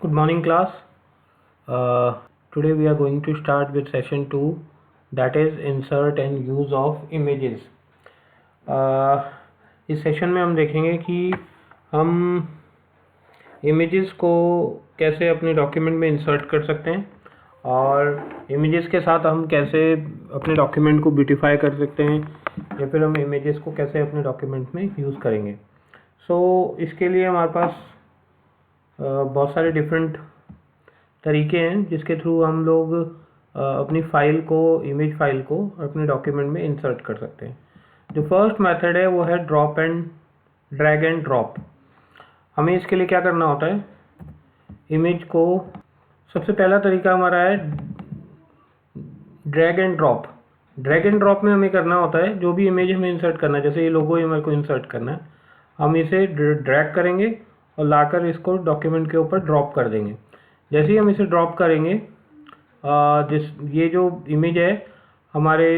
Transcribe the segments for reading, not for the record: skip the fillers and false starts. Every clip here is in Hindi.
Good morning, class. Today we are going to start with session 2, that is insert and use of images. इस सेशन में हम देखेंगे कि हम इमेजेस को कैसे अपने डॉक्यूमेंट में इंसर्ट कर सकते हैं और इमेजेस के साथ हम कैसे अपने डॉक्यूमेंट को ब्यूटीफाई कर सकते हैं या फिर हम इमेजेस को कैसे अपने डॉक्यूमेंट में यूज़ करेंगे. इसके लिए हमारे पास बहुत सारे डिफरेंट तरीके हैं जिसके थ्रू हम लोग अपनी फाइल को, इमेज फाइल को अपने डॉक्यूमेंट में इंसर्ट कर सकते हैं. जो फर्स्ट मेथड है वो है ड्रैग एंड ड्रॉप. हमें इसके लिए क्या करना होता है, इमेज को, सबसे पहला तरीका हमारा है drag and drop. Drag and drop में हमें करना होता है जो भी इमेज हमें इंसर्ट करना है, जैसे ये लोगो हमारे को इंसर्ट करना है, हम इसे ड्रैग करेंगे और लाकर इसको डॉक्यूमेंट के ऊपर ड्रॉप कर देंगे. जैसे ही हम इसे ड्रॉप करेंगे ये जो इमेज है हमारे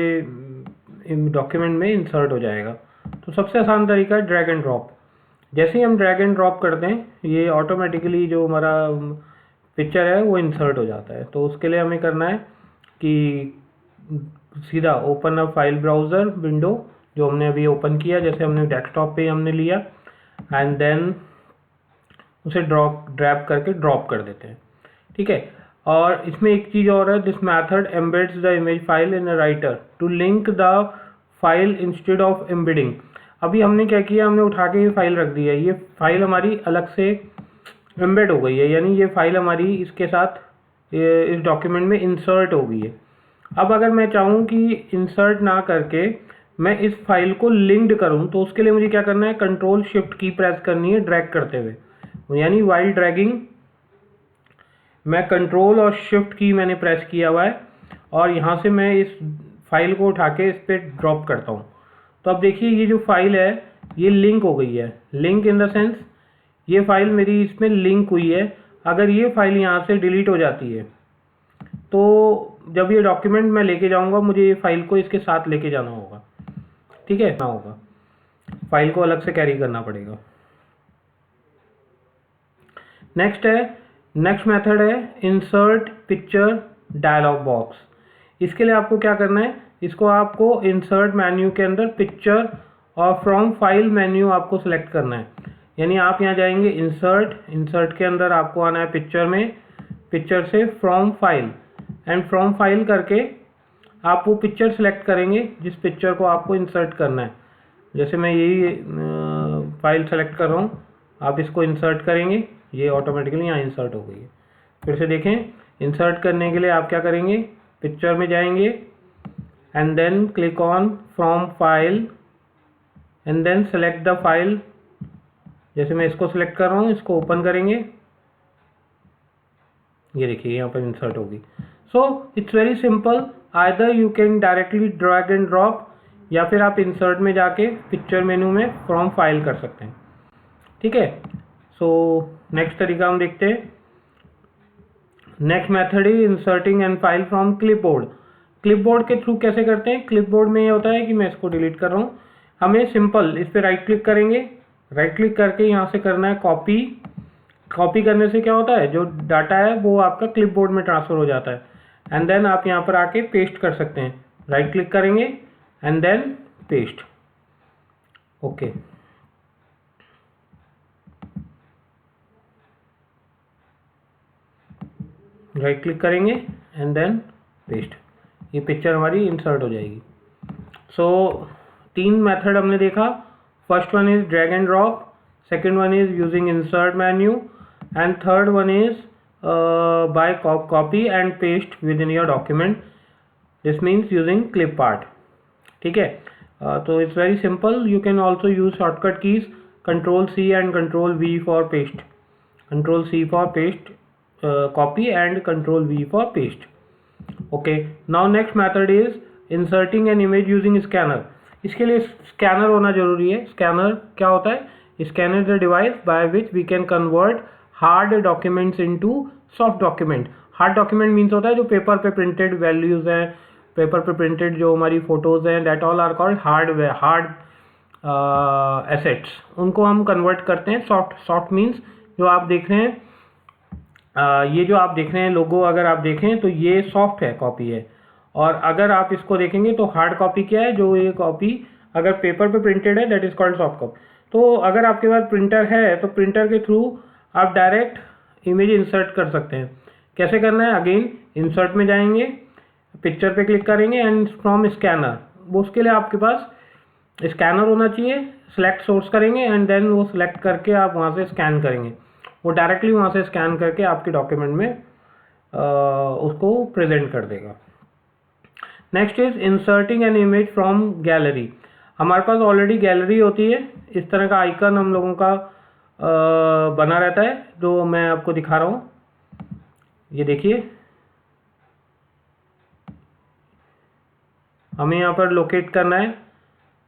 डॉक्यूमेंट में इंसर्ट हो जाएगा. तो सबसे आसान तरीका है ड्रैग एंड ड्रॉप. जैसे ही हम ड्रैग एंड ड्रॉप करते हैं ये ऑटोमेटिकली जो हमारा पिक्चर है वो इंसर्ट हो जाता है. तो उसके लिए हमें करना है कि सीधा open a file browser window जो हमने अभी ओपन किया, जैसे हमने डेस्कटॉप पे हमने लिया, एंड देन उसे ड्रैग करके ड्रॉप कर देते हैं. ठीक है. और इसमें एक चीज़ और है, this method embeds the image file in a writer to link the file instead of embedding. अभी हमने क्या किया, हमने उठा के ये फाइल रख दी है, ये फाइल हमारी अलग से एम्बेड हो गई है, यानी ये फाइल हमारी इसके साथ इस डॉक्यूमेंट में इंसर्ट हो गई है. अब अगर मैं चाहूँ कि इंसर्ट ना करके मैं इस फाइल को लिंक्ड करूँ तो उसके लिए मुझे क्या करना है, कंट्रोल शिफ्ट की प्रेस करनी है ड्रैग करते हुए. यानी वाइल ड्रैगिंग मैं कंट्रोल और शिफ्ट की मैंने प्रेस किया हुआ है और यहाँ से मैं इस फाइल को उठा के इस पर ड्रॉप करता हूँ. तो अब देखिए ये जो फाइल है ये लिंक हो गई है. लिंक इन द सेंस ये फाइल मेरी इसमें लिंक हुई है. अगर ये फाइल यहाँ से डिलीट हो जाती है तो जब ये डॉक्यूमेंट मैं लेके जाऊँगा मुझे ये फाइल को इसके साथ लेके जाना होगा. ठीक है, ना होगा, फाइल को अलग से कैरी करना पड़ेगा. नेक्स्ट मेथड है इंसर्ट पिक्चर डायलॉग बॉक्स. इसके लिए आपको क्या करना है, इसको आपको इंसर्ट मेन्यू के अंदर पिक्चर और फ्रॉम फाइल मेन्यू आपको सेलेक्ट करना है. यानी आप यहाँ जाएंगे इंसर्ट के अंदर आपको आना है पिक्चर में, पिक्चर से from file, and from file करके आप वो पिक्चर सेलेक्ट करेंगे जिस पिक्चर को आपको इंसर्ट करना है. जैसे मैं यही फाइल सेलेक्ट कर रहा हूँ, आप इसको इंसर्ट करेंगे, ये ऑटोमेटिकली यहाँ इंसर्ट हो गई है. फिर से देखें, इंसर्ट करने के लिए आप क्या करेंगे, पिक्चर में जाएंगे and then click on from file and then select the file. जैसे मैं इसको सेलेक्ट कर रहा हूँ, इसको ओपन करेंगे, ये देखिए यहाँ पर इंसर्ट होगी. So it's very simple. Either you can directly drag and drop या फिर आप इंसर्ट में जाके पिक्चर मेनू में फ्रॉम फाइल कर सकते हैं. ठीक है. सो नेक्स्ट तरीका हम देखते हैं. Next method is inserting and file from clipboard. Clipboard के थ्रू कैसे करते हैं, क्लिपबोर्ड में ये होता है कि मैं इसको डिलीट कर रहा हूँ, हमें सिंपल इस पर राइट क्लिक करेंगे, राइट क्लिक करके यहाँ से करना है कॉपी. कॉपी करने से क्या होता है, जो डाटा है वो आपका क्लिपबोर्ड में ट्रांसफ़र हो जाता है, एंड देन आप यहाँ पर आके पेस्ट कर सकते हैं. राइट क्लिक करेंगे and then paste. Okay. Right click करेंगे एंड देन पेस्ट, ये पिक्चर हमारी इंसर्ट हो जाएगी. सो 3 मेथड हमने देखा. First one is drag and drop, second one is using insert menu, and third one is by copy and paste within your document. This means using clip art. ठीक है. तो it's very simple. You can also use shortcut keys control C and control V for paste, control C for paste copy and control V for paste. Okay, now next method is inserting an image using scanner. इसके लिए स्कैनर होना जरूरी है. स्कैनर क्या होता है, scanner the device by which we can convert hard documents into soft document. Hard document means होता है जो पेपर पे प्रिंटेड वैल्यूज हैं, पेपर पे प्रिंटेड जो हमारी फोटोज हैं, that all are called hard assets. उनको हम कन्वर्ट करते हैं सॉफ्ट. सॉफ्ट मीन्स जो आप देख रहे हैं ये जो आप देख रहे हैं लोगो, अगर आप देखें तो ये सॉफ्ट है, कॉपी है। और अगर आप इसको देखेंगे तो हार्ड कॉपी क्या है, जो ये कॉपी अगर पेपर पे प्रिंटेड है that is called soft copy. तो अगर आपके पास प्रिंटर है तो प्रिंटर के थ्रू आप डायरेक्ट इमेज इंसर्ट कर सकते हैं। कैसे करना है, अगेन इंसर्ट में जाएंगे, पिक्चर पे क्लिक करेंगे एंड फ्रॉम स्कैनर, वो उसके लिए आपके पास स्कैनर होना चाहिए। सेलेक्ट सोर्स करेंगे एंड देन वो सिलेक्ट करके आप वहाँ से स्कैन करेंगे, वो डायरेक्टली वहाँ से स्कैन करके आपके डॉक्यूमेंट में उसको प्रेजेंट कर देगा। Next is inserting an image from gallery. हमारे पास ऑलरेडी गैलरी होती है, इस तरह का आइकन हम लोगों का बना रहता है, जो मैं आपको दिखा रहा हूँ। ये देखिए, हमें यहाँ पर लोकेट करना है।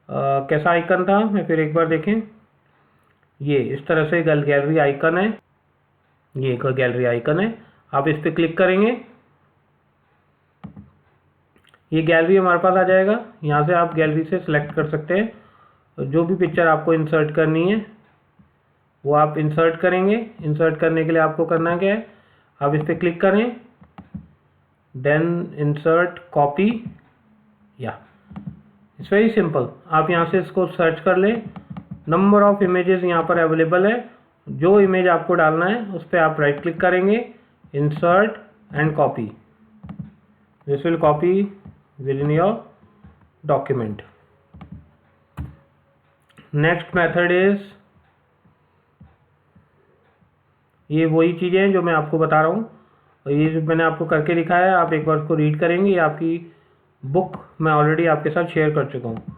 कैसा आइकन था, मैं फिर एक बार देखें। ये इस तरह से गैलरी आइकन है, ये एक गैलरी आइकन है। आप इस पर क्लिक करेंगे, ये गैलरी हमारे पास आ जाएगा। यहाँ से आप गैलरी से सिलेक्ट कर सकते हैं जो भी पिक्चर आपको इंसर्ट करनी है, वो आप इंसर्ट करेंगे। इंसर्ट करने के लिए आपको करना क्या है, आप इस पर क्लिक करें, देन इंसर्ट कॉपी, या इट्स वेरी सिंपल। आप यहाँ से इसको सर्च कर लें, नंबर ऑफ इमेजेस यहाँ पर अवेलेबल है। जो इमेज आपको डालना है उस पर आप राइट क्लिक करेंगे, insert and copy. This will copy with in your document. Next method is, ये वही चीज़ें हैं जो मैं आपको बता रहा हूँ, ये जो मैंने आपको करके दिखाया है, आप एक बार उसको रीड करेंगे। ये आपकी बुक मैं ऑलरेडी आपके साथ शेयर कर चुका हूँ।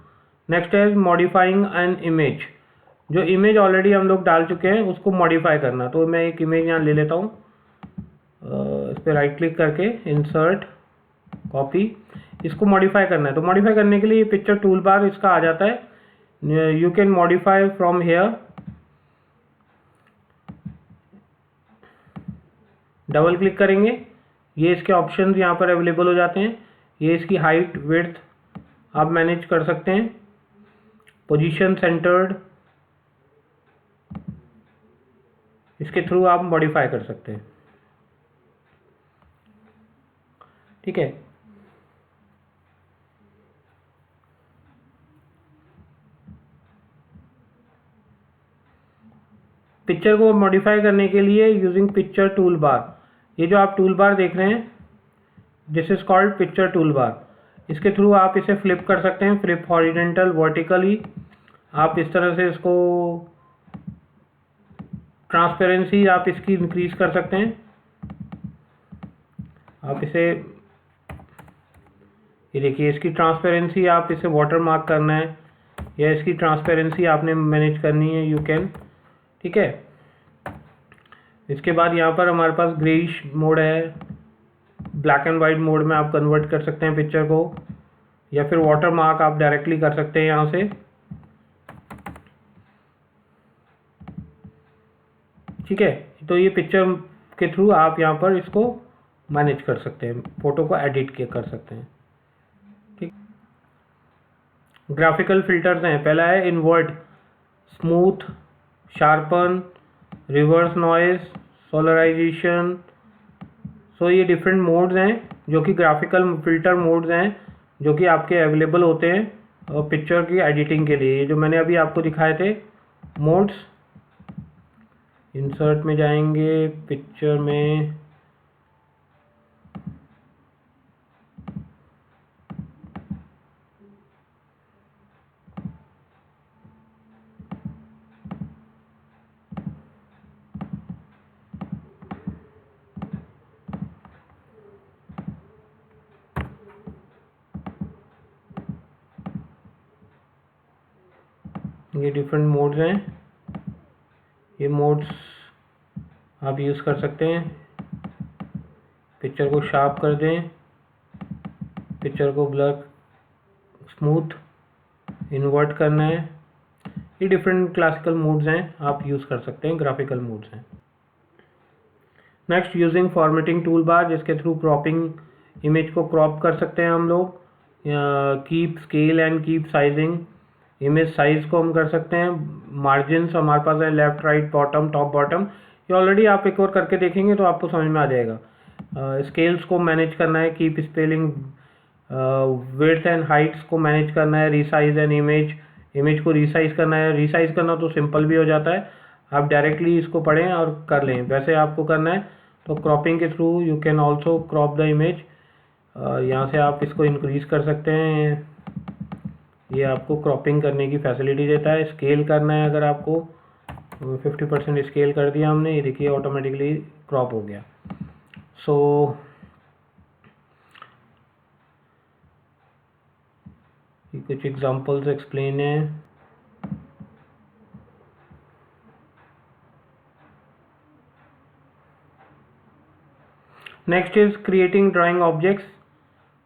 नेक्स्ट है मॉडिफाइंग एन इमेज। जो इमेज ऑलरेडी हम लोग डाल चुके हैं उसको मॉडिफाई करना। तो मैं एक इमेज यहाँ ले लेता हूँ, इस पर राइट क्लिक करके इंसर्ट कॉपी, इसको मॉडिफाई करना है। तो मॉडिफाई करने के लिए ये पिक्चर टूल बार इसका आ जाता है, you can modify from here. Double click करेंगे, ये इसके ऑप्शंस यहाँ पर अवेलेबल हो जाते हैं। ये इसकी हाइट विड्थ आप मैनेज कर सकते हैं, पोजीशन सेंटर्ड, इसके थ्रू आप मॉडिफाई कर सकते हैं। ठीक है, पिक्चर को मॉडिफाई करने के लिए यूजिंग पिक्चर टूल बार, ये जो आप टूल बार देख रहे हैं this is called picture tool bar. इसके थ्रू आप इसे फ्लिप कर सकते हैं, फ्लिप हॉरिजेंटल वर्टिकली। आप इस तरह से इसको ट्रांसपेरेंसी आप इसकी इंक्रीज कर सकते हैं। आप इसे, ये देखिए इसकी ट्रांसपेरेंसी, आप इसे वाटर मार्क करना है या इसकी ट्रांसपेरेंसी आपने मैनेज करनी है, यू कैन। ठीक है, इसके बाद यहाँ पर हमारे पास ग्रेइश मोड है, ब्लैक एंड वाइट मोड में आप कन्वर्ट कर सकते हैं पिक्चर को, या फिर वाटर मार्क आप डायरेक्टली कर सकते हैं यहाँ से। ठीक है, तो ये पिक्चर के थ्रू आप यहाँ पर इसको मैनेज कर सकते हैं, फोटो को एडिट कर सकते हैं। ठीक, ग्राफिकल फिल्टर्स हैं, पहला है invert, smooth, sharpen, reverse noise, solarisation. So ये डिफरेंट मोड्स हैं जो कि ग्राफिकल फिल्टर मोड्स हैं जो कि आपके अवेलेबल होते हैं पिक्चर की एडिटिंग के लिए। ये जो मैंने अभी आपको दिखाए थे मोड्स, इंसर्ट में जाएंगे, पिक्चर में ये डिफरेंट मोड्स हैं, ये मोड्स आप यूज़ कर सकते हैं। पिक्चर को शार्प कर दें, पिक्चर को ब्लर, स्मूथ, इन्वर्ट करना है। ये डिफरेंट क्लासिकल मोड्स हैं, आप यूज़ कर सकते हैं, ग्राफिकल मोड्स हैं। Next, using formatting tool bar, जिसके थ्रू क्रॉपिंग, इमेज को क्रॉप कर सकते हैं हम लोग। Keep scale and keep sizing, image size को हम कर सकते हैं। मार्जिन्स हमारे पास है left, right, bottom, top, bottom, ये ऑलरेडी आप एक और करके देखेंगे तो आपको समझ में आ जाएगा। स्केल्स को मैनेज करना है, keep spelling, width and Heights को मैनेज करना है, रिसाइज एन इमेज, इमेज को रिसाइज करना है। रिसाइज करना तो सिंपल भी हो जाता है, आप डायरेक्टली इसको पढ़ें और कर लें। वैसे आपको करना है तो क्रॉपिंग के through you can also crop the image. यहाँ से आप इसको इंक्रीज़ कर सकते हैं, ये आपको क्रॉपिंग करने की फैसिलिटी देता है। स्केल करना है अगर आपको 50% स्केल कर दिया हमने, ये देखिए ऑटोमेटिकली क्रॉप हो गया। सो कुछ एग्जांपल्स एक्सप्लेन है। Next is creating drawing objects.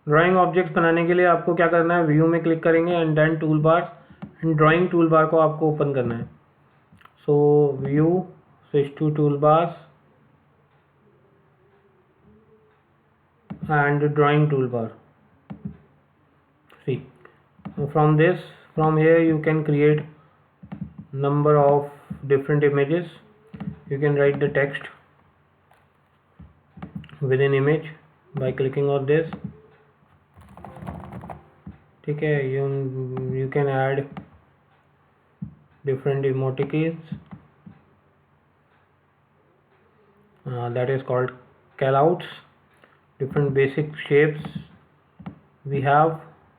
Drawing objects बनाने के लिए आपको क्या करना है, व्यू में क्लिक करेंगे and then tool bar, and drawing tool bar को आपको ओपन करना है। So view, switch to tool bar and drawing toolbar. See, from here you can create number of different images. You can write the text within image by clicking on this. ठीक है, you can add different emoticons, that is called callouts. Different basic shapes we have,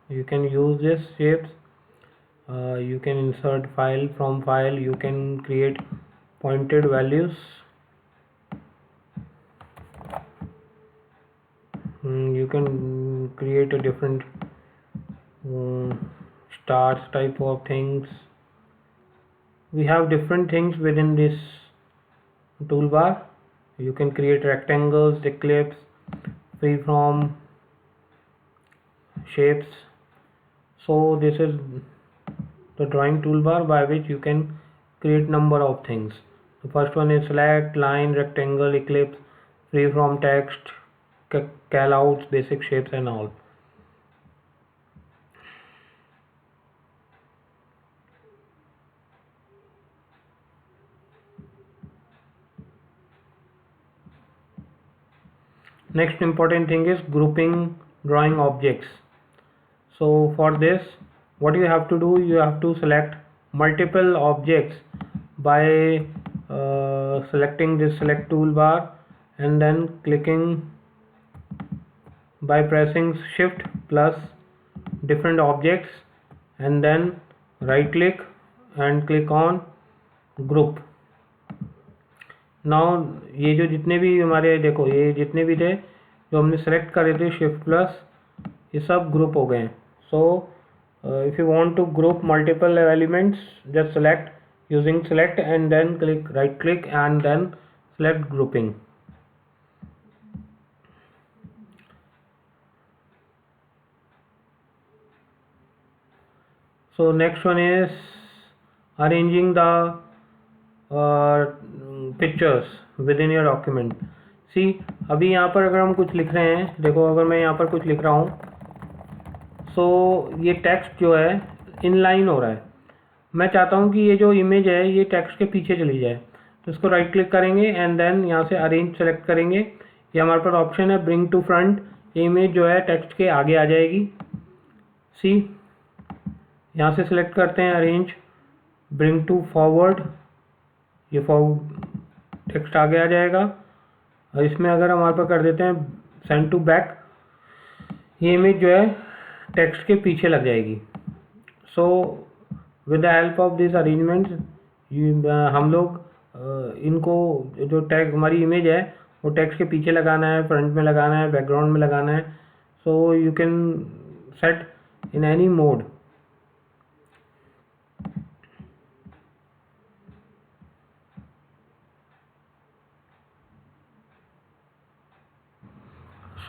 you can use this shapes. You can insert file, from file you can create pointed values. You can create a different stars type of things. We have different things within this toolbar. You can create rectangles, ellipse, freeform shapes. So this is the drawing toolbar by which you can create number of things. The first one is select, line, rectangle, ellipse, freeform text, callouts, basic shapes and all. Next important thing is grouping drawing objects. So for this, what you have to do, you have to select multiple objects by selecting this select toolbar and then clicking by pressing shift plus different objects and then right click and click on group. Now ये जो जितने भी हमारे देखो, ये जितने भी थे जो हमने सेलेक्ट करे थे शिफ्ट प्लस, ये सब ग्रुप हो गए हैं. So if you want to group multiple elements, just select using select and then click right click and then select grouping. So next one is arranging the pictures within your document. See, अभी यहाँ पर अगर हम कुछ लिख रहे हैं, देखो अगर मैं यहाँ पर कुछ लिख रहा हूँ, सो ये टेक्स्ट जो है इनलाइन हो रहा है. मैं चाहता हूँ कि ये जो इमेज है ये टेक्स्ट के पीछे चली जाए, तो इसको राइट क्लिक करेंगे एंड देन यहाँ से अरेंज सेलेक्ट करेंगे. ये हमारे पास ऑप्शन है ब्रिंग टू फ्रंट, ये इमेज जो है टेक्स्ट के आगे आ जाएगी. सी, यहाँ से सिलेक्ट करते हैं अरेंज ब्रिंग टू फॉरवर्ड, ये फॉरवर्ड टेक्स्ट आगे आ जाएगा. और इसमें अगर हम हमारे पास कर देते हैं सेंड टू बैक, ये इमेज जो है टेक्स्ट के पीछे लग जाएगी. So with the help of this arrangement हम लोग इनको जो टैग हमारी इमेज है वो टेक्स्ट के पीछे लगाना है, फ्रंट में लगाना है, बैकग्राउंड में लगाना है. So you can set in any mode.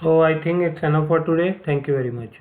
So I think it's enough for today. Thank you very much.